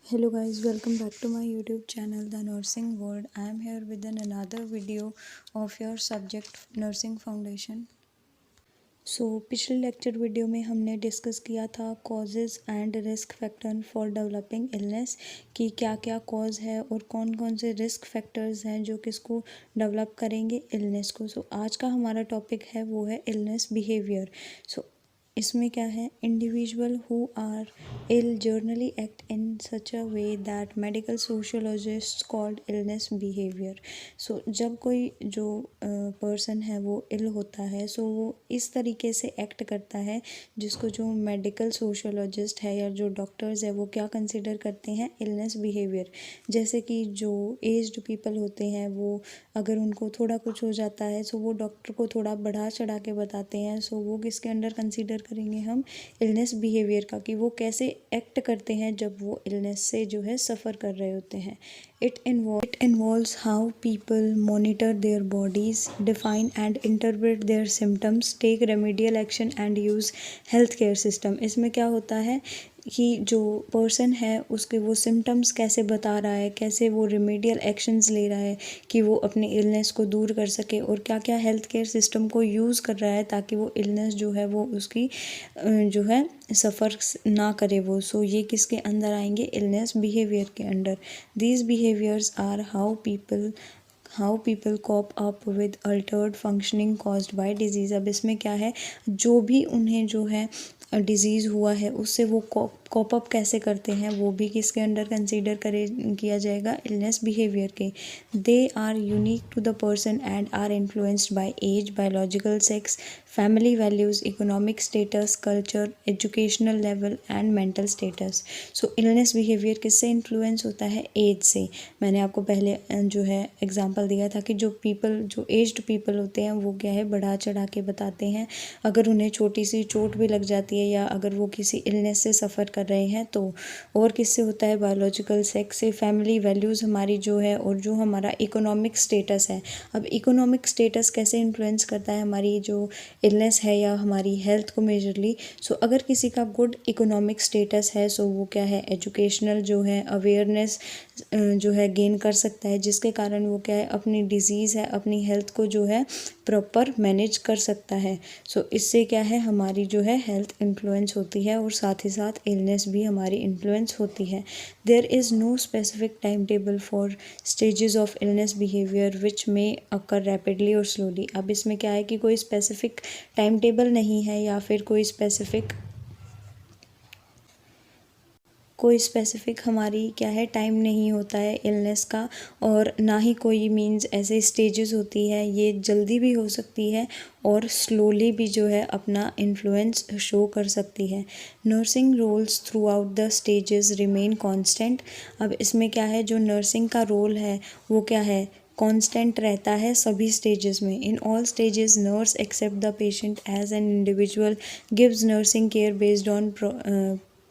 Hello guys, welcome back to my YouTube channel The Nursing World. I am here with another video of your subject Nursing Foundation. पिछले lecture video में हमने discuss किया था causes and risk factor for developing illness कि क्या क्या cause है और कौन कौन से रिस्क फैक्टर्स हैं जो किसको डेवलप करेंगे इलनेस को। आज का हमारा टॉपिक है वो है इलनेस बिहेवियर। इसमें क्या है, individual who are ill generally act in such a way that medical sociologist called illness behaviour. जब कोई जो पर्सन है वो इल होता है वो इस तरीके से एक्ट करता है जिसको जो मेडिकल सोशियोलॉजिस्ट है या जो डॉक्टर्स है वो क्या कंसिडर करते हैं, इलनेस बिहेवियर। जैसे कि जो एज्ड पीपल होते हैं वो अगर उनको थोड़ा कुछ हो जाता है वो डॉक्टर को थोड़ा बढ़ा चढ़ा के बताते हैं। वो किसके अंडर कंसीडर करेंगे हम, इलनेस बिहेवियर का, कि वो कैसे एक्ट करते हैं जब वो इलनेस से जो है सफ़र कर रहे होते हैं। It involves how people monitor their bodies, define and interpret their symptoms, take remedial action and use healthcare system। इसमें क्या होता है कि जो पर्सन है उसके वो सिम्टम्स कैसे बता रहा है, कैसे वो रेमेडियल एक्शंस ले रहा है कि वो अपने इलनेस को दूर कर सके, और क्या क्या हेल्थ केयर सिस्टम को यूज़ कर रहा है ताकि वो इलनेस जो है वो उसकी जो है सफ़र ना करे वो। ये किसके अंदर आएंगे, इलनेस बिहेवियर के under. These behaviours are how people cope up with altered functioning caused by disease. अब इसमें क्या है, जो भी उन्हें जो है डिज़ीज़ हुआ है उससे वो कॉप अप कैसे करते हैं वो भी किसके अंडर कंसीडर किया जाएगा, इलनेस बिहेवियर के। They are unique to the person and are influenced by age, biological sex, family values, economic status, culture, educational level and mental status. Illness behaviour किससे इन्फ्लुएंस होता है, एज से। मैंने आपको पहले जो है एग्जांपल दिया था कि जो एज्ड पीपल होते हैं वो क्या है, बढ़ा चढ़ा के बताते हैं। अगर उन्हें छोटी सी चोट भी लग जाती है या अगर वो किसी इलनेस से सफ़र कर रहे हैं तो। और किससे होता है, बायोलॉजिकल सेक्स से, फैमिली वैल्यूज़ हमारी जो है, और जो हमारा इकोनॉमिक स्टेटस है। अब इकोनॉमिक स्टेटस कैसे इन्फ्लुएंस करता है हमारी जो इलनेस है या हमारी हेल्थ को मेजरली। अगर किसी का गुड इकोनॉमिक स्टेटस है वो क्या है, एजुकेशनल जो है अवेयरनेस जो है गेन कर सकता है, जिसके कारण वो क्या है, अपनी डिजीज़ है, अपनी हेल्थ को जो है प्रॉपर मैनेज कर सकता है। इससे क्या है, हमारी जो है हेल्थ इन्फ्लुएंस होती है और साथ ही साथ इलनेस भी हमारी इन्फ्लुएंस होती है। There is no specific time table for stages of illness behaviour which में अकर रैपिडली और स्लोली। अब इसमें क्या है कि कोई स्पेसिफिक टाइम टेबल नहीं है या फिर कोई स्पेसिफिक हमारी क्या है, टाइम नहीं होता है इलनेस का, और ना ही कोई मीन्स ऐसे स्टेजेस होती है। ये जल्दी भी हो सकती है और स्लोली भी जो है अपना इन्फ्लुएंस शो कर सकती है। Nursing roles throughout the stages remain constant. अब इसमें क्या है, जो नर्सिंग का रोल है वो क्या है, कांस्टेंट रहता है सभी स्टेजेस में। In all stages nurse accept the patient as an individual, gives nursing care based on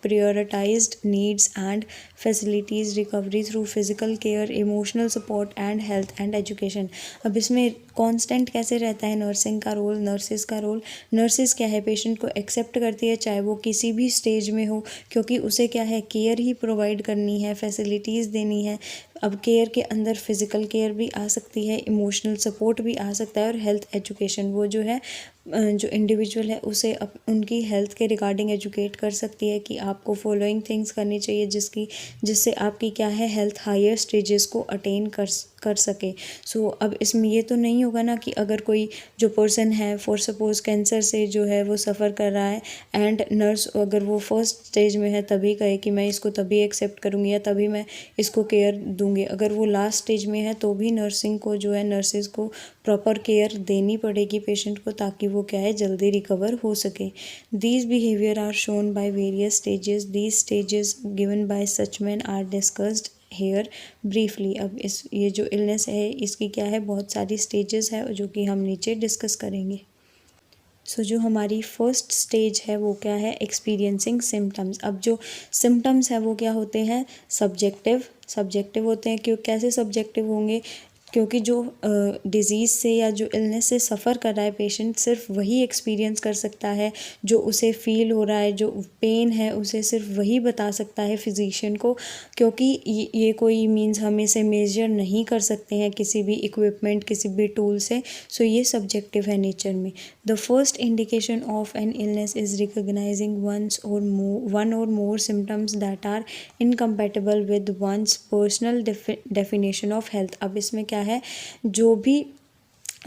prioritized needs and facilities recovery through physical care, emotional support and health and education। अब इसमें constant कैसे रहता है nursing का role, nurses का role. Nurses क्या है, patient को एक्सेप्ट करती है चाहे वो किसी भी स्टेज में हो, क्योंकि उसे क्या है, केयर ही प्रोवाइड करनी है, फैसिलिटीज़ देनी है। अब केयर के अंदर फिज़िकल केयर भी आ सकती है, इमोशनल सपोर्ट भी आ सकता है, और हेल्थ एजुकेशन, वो जो है जो इंडिविजुअल है उसे उनकी हेल्थ के रिगार्डिंग एजुकेट कर सकती है कि आपको फॉलोइंग थिंग्स करनी चाहिए जिससे आपकी क्या है, हेल्थ हायर स्टेजेस को अटेन कर सके। अब इसमें ये तो नहीं होगा ना कि अगर कोई जो पर्सन है फॉर सपोज कैंसर से जो है वो सफ़र कर रहा है एंड नर्स अगर वो फर्स्ट स्टेज में है तभी कहे कि मैं इसको तभी एक्सेप्ट करूँगी या तभी मैं इसको केयर दूँगी। अगर वो लास्ट स्टेज में है तो भी नर्सिंग को जो है, नर्सिस को प्रॉपर केयर देनी पड़ेगी पेशेंट को, ताकि वो क्या है, जल्दी रिकवर हो सके। These behaviour are shown by various stages. These stages given by Suchman are discussed here briefly. अब ये जो इलनेस है इसकी क्या है, बहुत सारी स्टेजेस है जो कि हम नीचे डिस्कस करेंगे। जो हमारी फर्स्ट स्टेज है वो क्या है, एक्सपीरियंसिंग सिम्टम्स। अब जो सिम्टम्स है वो क्या होते हैं, सब्जेक्टिव होते हैं। क्यों, कैसे सब्जेक्टिव होंगे, क्योंकि जो डिज़ीज़ से या जो इलनेस से सफ़र कर रहा है पेशेंट, सिर्फ वही एक्सपीरियंस कर सकता है जो उसे फ़ील हो रहा है, जो पेन है उसे सिर्फ वही बता सकता है फिजिशियन को, क्योंकि ये कोई मीन्स हम इसे मेजर नहीं कर सकते हैं किसी भी इक्विपमेंट, किसी भी टूल से। सो ये सब्जेक्टिव है नेचर में। The first indication of an illness is recognising one or more symptoms that are incompatible with one's personal definition of health. अब इसमें क्या है, जो भी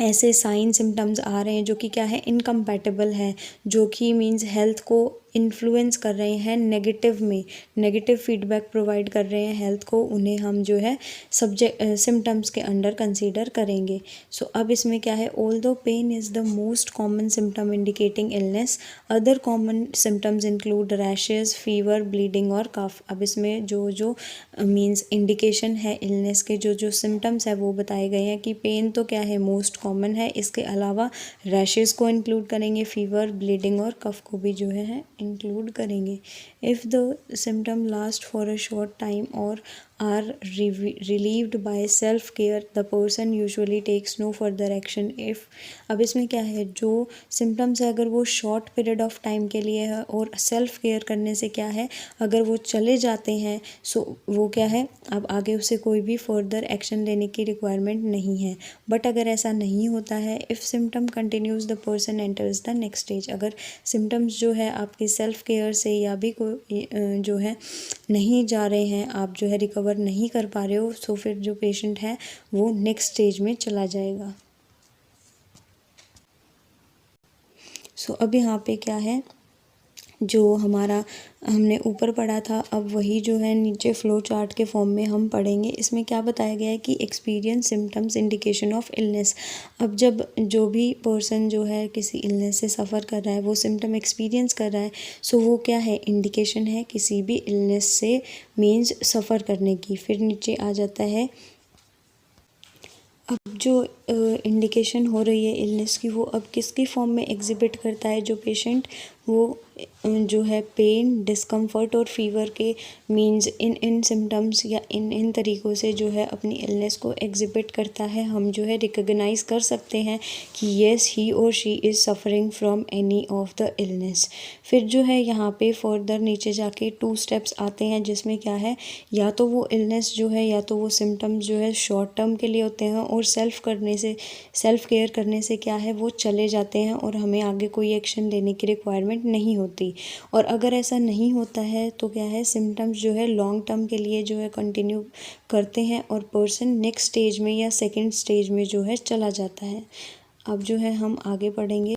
ऐसे साइन सिम्टम्स आ रहे हैं जो कि क्या है, इनकम्पैटिबल है, जो कि मीन्स हेल्थ को इन्फ्लुएंस कर रहे हैं नेगेटिव में, नेगेटिव फीडबैक प्रोवाइड कर रहे हैं हेल्थ को, उन्हें हम जो है सिम्टम्स के अंडर कंसीडर करेंगे। सो अब इसमें क्या है, although pain is the most common symptom indicating illness, other common symptoms include rashes, fever, bleeding और कफ। अब इसमें जो मीन्स इंडिकेशन है इलनेस के, जो सिम्टम्स है वो बताए गए हैं कि पेन तो क्या है, मोस्ट कॉमन है, इसके अलावा रैशेस को इंक्लूड करेंगे, फीवर, ब्लीडिंग और कफ को भी जो है इंक्लूड करेंगे। If the symptom last for a short time और are relieved by self care, the person usually takes no further action. If, अब इसमें क्या है, जो सिम्टम्स है अगर वो शॉर्ट पीरियड ऑफ टाइम के लिए है और सेल्फ केयर करने से क्या है, अगर वो चले जाते हैं, सो वो क्या है, अब आगे उसे कोई भी फर्दर एक्शन लेने की रिक्वायरमेंट नहीं है। बट अगर ऐसा नहीं होता है, if symptom continues the person enters the next stage. अगर सिम्टम्स जो है आपके सेल्फ केयर से या भी कोई जो है नहीं जा रहे हैं, आप जो है रिकवर नहीं कर पा रहे हो, सो फिर जो पेशेंट है वो नेक्स्ट स्टेज में चला जाएगा। सो अब यहाँ पे क्या है, जो हमारा हमने ऊपर पढ़ा था, अब वही जो है नीचे फ्लो चार्ट के फॉर्म में हम पढ़ेंगे। इसमें क्या बताया गया है कि experience symptoms indication of illness. अब जब जो भी पर्सन जो है किसी इलनेस से सफ़र कर रहा है, वो सिम्टम एक्सपीरियंस कर रहा है, सो वो क्या है, इंडिकेशन है किसी भी इलनेस से मीन्स सफ़र करने की। फिर नीचे आ जाता है, अब जो इंडिकेशन हो रही है इलनेस की, वो अब किसकी फॉर्म में एग्जिबिट करता है जो पेशेंट, वो जो है पेन, डिस्कम्फर्ट और फीवर के मींस इन सिम्टम्स या इन तरीक़ों से जो है अपनी इलनेस को एग्जिबिट करता है। हम जो है रिकॉग्नाइज़ कर सकते हैं कि येस ही और she is suffering from any of the illness. फिर जो है यहाँ पे फर्दर नीचे जाके 2 स्टेप्स आते हैं, जिसमें क्या है, या तो वो इलनेस जो है या तो वो सिम्टम्स जो है शॉर्ट टर्म के लिए होते हैं और सेल्फ केयर करने से क्या है, वो चले जाते हैं और हमें आगे कोई एक्शन लेने की रिक्वायरमेंट नहीं होती। और अगर ऐसा नहीं होता है तो क्या है, सिम्टम्स जो है लॉन्ग टर्म के लिए जो है कंटिन्यू करते हैं और पर्सन नेक्स्ट स्टेज में या सेकंड स्टेज में जो है चला जाता है। अब जो है हम आगे पढ़ेंगे।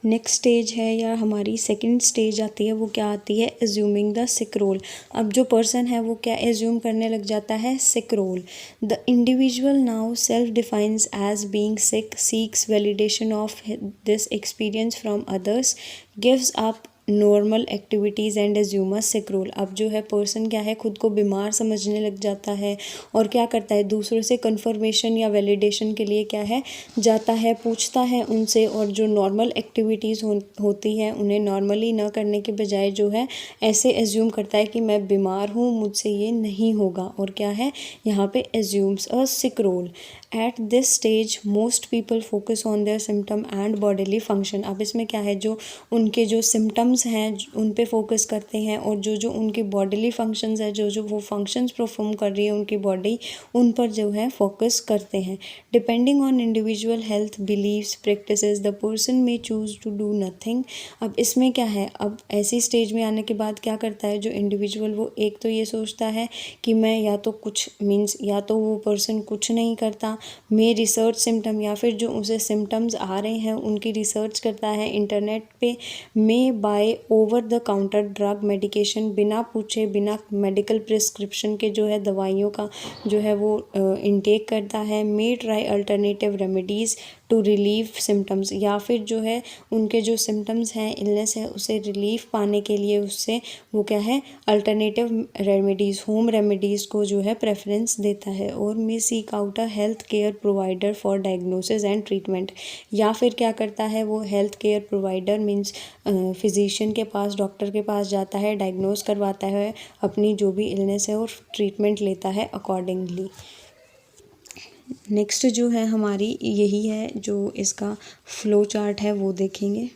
नेक्स्ट स्टेज है या हमारी सेकंड स्टेज आती है, वो क्या आती है, एज्यूमिंग द सिक रोल। अब जो पर्सन है वो क्या एज्यूम करने लग जाता है, sick role. The individual now self defines as being sick, seeks validation of this experience from others, gives up normal activities and assume sick role. अब जो है पर्सन क्या है, खुद को बीमार समझने लग जाता है और क्या करता है, दूसरों से कंफर्मेशन या वैलिडेशन के लिए क्या है, जाता है, पूछता है उनसे, और जो नॉर्मल एक्टिविटीज़ होती हैं उन्हें नॉर्मली ना करने के बजाय जो है ऐसे एज्यूम करता है कि मैं बीमार हूँ, मुझसे ये नहीं होगा, और क्या है यहाँ पे assumes a sick role. At this stage most people focus on their symptom and bodily function. अब इसमें क्या है, जो उनके जो सिम्टम्स हैं उन पे फोकस करते हैं और जो उनकी बॉडीली फंक्शंस है, जो वो फंक्शंस परफॉर्म कर रही है उनकी बॉडी, उन पर जो है फोकस करते हैं। Depending on individual health beliefs practices the person may choose to do nothing. अब इसमें क्या है, अब ऐसी स्टेज में आने के बाद क्या करता है जो इंडिविजुअल, वो एक तो ये सोचता है कि मैं या तो कुछ मीन्स या तो वो पर्सन कुछ नहीं करता, में रिसर्च सिम्टम या फिर जो उसे सिम्टम्स आ रहे हैं उनकी रिसर्च करता है इंटरनेट पे, may buy over the counter drug medication, बिना पूछे बिना मेडिकल प्रिस्क्रिप्शन के जो है दवाइयों का जो है वो इनटेक करता है, may try alternative remedies to relieve symptoms, या फिर जो है उनके जो सिम्टम्स हैं, इलनेस है, उसे रिलीफ पाने के लिए उससे वो क्या है, अल्टरनेटिव रेमेडीज़, होम रेमेडीज़ को जो है प्रेफरेंस देता है। और में seek out a health care provider for diagnosis and treatment, या फिर क्या करता है, वो health care provider means physician के पास, डॉक्टर के पास जाता है, डायग्नोस करवाता है अपनी जो भी इलनेस है और ट्रीटमेंट लेता है अकॉर्डिंगली। नेक्स्ट जो है हमारी यही है, जो इसका फ्लो चार्ट है वो देखेंगे।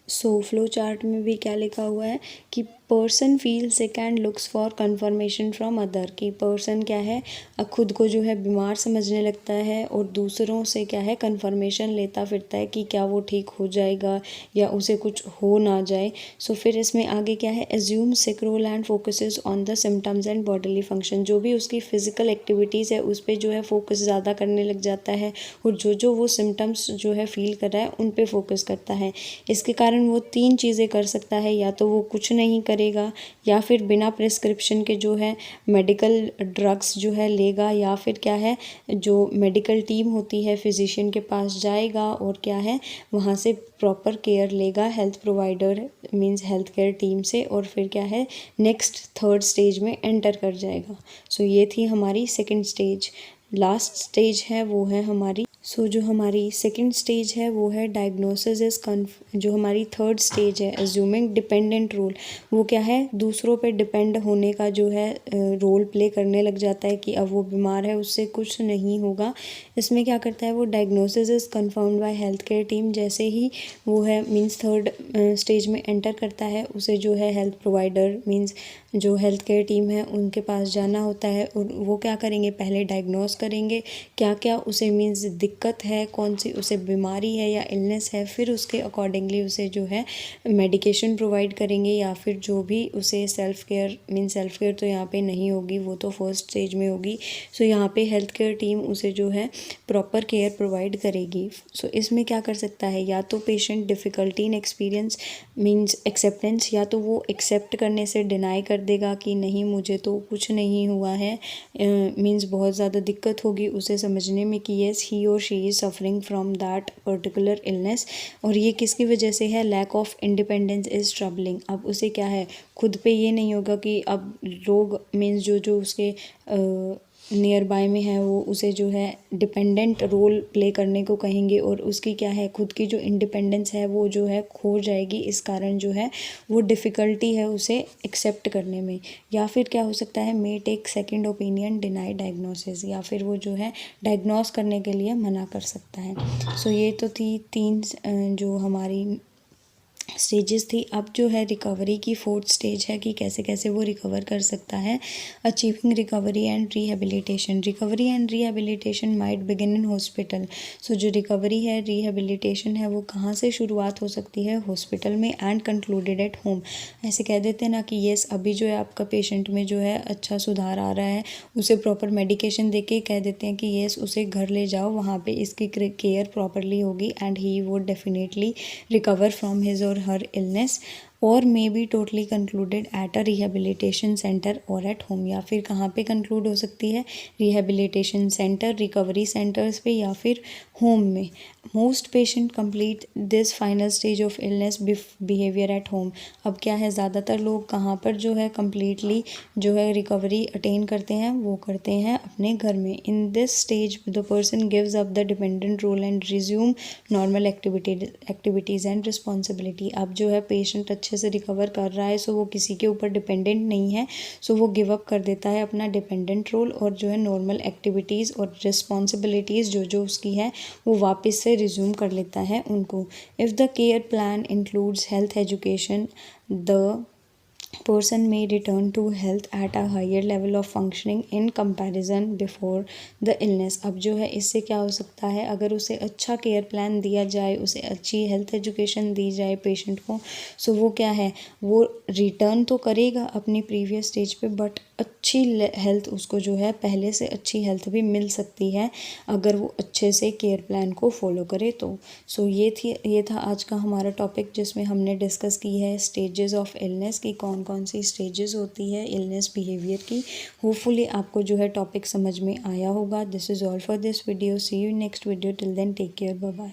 सो फ्लो चार्ट में भी क्या लिखा हुआ है कि person feel sick and looks for conformation from other, कि पर्सन क्या है खुद को जो है बीमार समझने लगता है और दूसरों से क्या है कन्फर्मेशन लेता फिरता है कि क्या वो ठीक हो जाएगा या उसे कुछ हो ना जाए। सो फिर इसमें आगे क्या है, assume sick role and focuses on the symptoms and bodily function, जो भी उसकी फिजिकल एक्टिविटीज़ है उस पर जो है फोकस ज़्यादा करने लग जाता है और जो वो सिम्टम्स जो है फील कर रहा है उन पे फोकस करता है। इसके कारण वो 3 चीज़ें कर सकता है, या तो वो कुछ नहीं करेगा, या फिर बिना प्रिस्क्रिप्शन के जो है मेडिकल ड्रग्स जो है लेगा, या फिर क्या है जो मेडिकल टीम होती है फिजिशियन के पास जाएगा और क्या है वहाँ से प्रॉपर केयर लेगा health provider means health care team से, और फिर क्या है नेक्स्ट 3rd स्टेज में एंटर कर जाएगा। सो ये थी हमारी 2nd स्टेज। लास्ट स्टेज है वो है हमारी जो हमारी 2nd स्टेज है वो है डायग्नोसिस इज जो हमारी 3rd स्टेज है एज्यूमिंग डिपेंडेंट रोल, वो क्या है दूसरों पे डिपेंड होने का जो है रोल प्ले करने लग जाता है कि अब वो बीमार है उससे कुछ नहीं होगा। इसमें क्या करता है वो diagnosis is confirmed by health care team, जैसे ही वो है मींस 3rd स्टेज में एंटर करता है उसे जो है हेल्थ प्रोवाइडर मींस जो हेल्थ केयर टीम है उनके पास जाना होता है और वो क्या करेंगे पहले डायग्नोस करेंगे क्या क्या उसे मींस दिक्कत है, कौन सी उसे बीमारी है या इलनेस है, फिर उसके अकॉर्डिंगली उसे जो है मेडिकेशन प्रोवाइड करेंगे या फिर जो भी उसे सेल्फ केयर तो यहाँ पे नहीं होगी, वो तो 1st स्टेज में होगी। सो यहाँ पे हेल्थ केयर टीम उसे जो है प्रॉपर केयर प्रोवाइड करेगी। सो इसमें क्या कर सकता है, या तो patient difficulty in experience means acceptance, या तो वो एक्सेप्ट करने से डिनाई कर देगा कि नहीं मुझे तो कुछ नहीं हुआ है, मींस बहुत ज़्यादा दिक्कत होगी उसे समझने में कि येस ही और she is suffering from that particular illness, और ये किसकी वजह से है, lack of independence is troubling. अब उसे क्या है खुद पे ये नहीं होगा कि अब लोग मींस जो उसके नियर बाय में है वो उसे जो है डिपेंडेंट रोल प्ले करने को कहेंगे और उसकी क्या है खुद की जो इंडिपेंडेंस है वो जो है खो जाएगी, इस कारण जो है वो डिफ़िकल्टी है उसे एक्सेप्ट करने में। या फिर क्या हो सकता है may take second opinion deny diagnosis, या फिर वो जो है डायग्नोस करने के लिए मना कर सकता है। सो ये तो थी 3 जो हमारी स्टेजेस थी। अब जो है रिकवरी की 4th स्टेज है कि कैसे कैसे वो रिकवर कर सकता है। Achieving recovery and rehabilitation, recovery and rehabilitation might begin in hospital. So जो रिकवरी है रिहेबिलिटेशन है वो कहाँ से शुरुआत हो सकती है, हॉस्पिटल में, एंड कंक्लूडेड एट होम। ऐसे कह देते हैं ना कि येस अभी जो है आपका पेशेंट में जो है अच्छा सुधार आ रहा है, उसे प्रॉपर मेडिकेशन दे के कह देते हैं कि येस उसे घर ले जाओ, वहाँ पे इसकी केयर प्रॉपरली होगी and he would definitely recover from his और her illness or may be totally concluded at a rehabilitation center or at home। या फिर कहाँ पे कंक्लूड हो सकती है, रिहेबिलिटेशन सेंटर, रिकवरी सेंटर्स पे या फिर होम में। Most patient complete this final stage of illness behaviour at home. अब क्या है ज़्यादातर लोग कहाँ पर जो है कम्प्लीटली जो है रिकवरी अटेन करते हैं, वो करते हैं अपने घर में। In this stage the person gives up the dependent role and resume normal activities and responsibility. अब जो है पेशेंट अच्छे से रिकवर कर रहा है, सो वो किसी के ऊपर डिपेंडेंट नहीं है, सो वो गिव अप कर देता है अपना डिपेंडेंट रोल और जो है नॉर्मल एक्टिविटीज़ और रिस्पॉन्सिबिलिटीज़ जो उसकी है वो वापस से रिज्यूम कर लेता है उनको। If the care plan includes health education the person may return to health at a higher level of functioning in comparison before the illness। अब जो है इससे क्या हो सकता है, अगर उसे अच्छा केयर प्लान दिया जाए, उसे अच्छी हेल्थ एजुकेशन दी जाए पेशेंट को, सो वो क्या है वो रिटर्न तो करेगा अपनी प्रीवियस स्टेज पे, बट अच्छी हेल्थ उसको जो है पहले से अच्छी हेल्थ भी मिल सकती है अगर वो अच्छे से केयर प्लान को फॉलो करे तो। सो ये था आज का हमारा टॉपिक जिसमें हमने डिस्कस की है स्टेजेस ऑफ इलनेस की, कौन कौन सी स्टेजेस होती है इलनेस बिहेवियर की। होपफुली आपको जो है टॉपिक समझ में आया होगा। This is all for this video, see you next video, till then take care, bye bye.